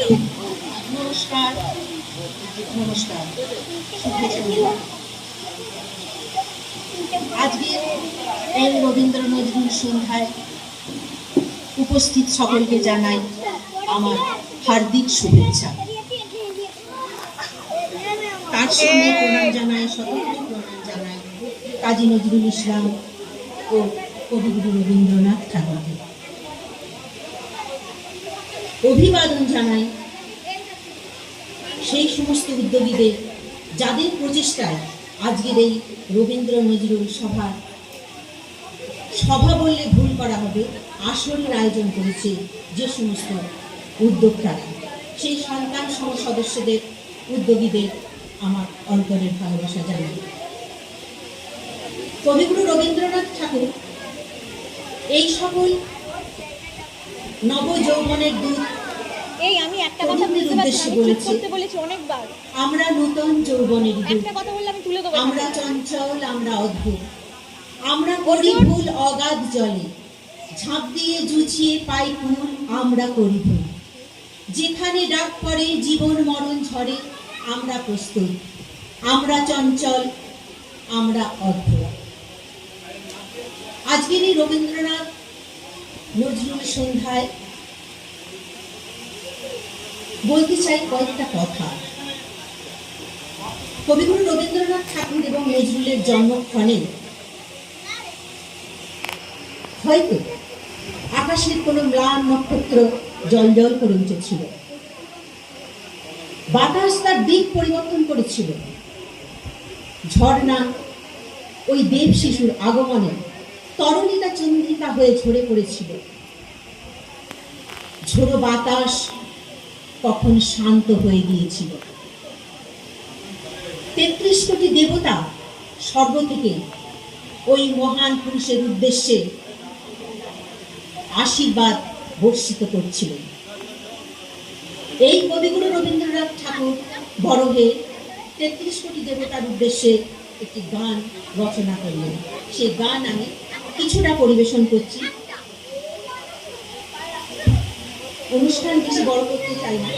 নমস্কার নমস্কার আজকে এই রবীন্দ্র নজরুল সন্ধ্যায় উপস্থিত সকলকে জানাই আমার হার্দিক শুভেচ্ছা। তার সঙ্গে প্রণাম জানাই, শতকোটি প্রণাম জানাই কাজী নজরুল ইসলাম ও কবিগুরু রবীন্দ্রনাথ ঠাকুরকে। অভিবাদন জানাই সেই সমস্ত উদ্যোগীদের যাদের প্রচেষ্টায় আজকের এই রবীন্দ্র নজরুল সভা বললে ভুল করা হবে, আসরের আয়োজন করেছে যে সমস্ত উদ্যোক্তারা, সেই সন্তান সহ সদস্যদের, উদ্যোগীদের আমার অন্তরের ভালোবাসা জানাই। কবিগুরু রবীন্দ্রনাথ ঠাকুর এই সকল নবযৌবনের দূত এই আমি একটা কথা বুঝতে পারছি না, আমি করতে বলেছি অনেকবার। আমরা নূতন যৌবনের দূত, একটা কথা বললে আমি তুলে দেব। আমরা চঞ্চল, আমরা অদ্ভুত, আমরা করি ভুল অগাধ জলে, ঝাঁপ দিয়ে জুছিয়ে পাই কুল, আমরা করি ভুল। যেখানে ডাক পড়ে জীবন মরণ ঝরে, আমরা প্রস্তুত, আমরা চঞ্চল, আমরা অদ্ভুত। আজকের এই রবীন্দ্রনাথ নজরুল সন্ধ্যায় বলতে চাই কয়েকটা কথা। কবিগুরু রবীন্দ্রনাথ ঠাকুর এবং নজরুলের জন্মক্ষণে হয়তো আকাশের কোনো ম্লান নক্ষত্র জ্বলজ্বল করে উঠেছিল, বাতাস তার দিক পরিবর্তন করেছিল, ঝর্ণা ওই দেব শিশুর আগমনে তরলিতা চন্দ্রিকা হয়ে ঝরে পড়েছিল। ঝোড়ো বাতাস কখন শান্ত হয়ে গিয়েছিল। ৩৩ কোটি দেবতা স্বর্গ থেকে ওই মহান পুরুষের উদ্দেশ্যে আশীর্বাদ বর্ষিত করছিলেন। এই কবিগুরু রবীন্দ্রনাথ ঠাকুর বড় হয়ে ৩৩ কোটি দেবতার উদ্দেশ্যে একটি গান রচনা করলেন। সেই গান আমি কিছুটা পরিবেশন করছি। অনুষ্ঠান বেশি বড় করতে চাই না,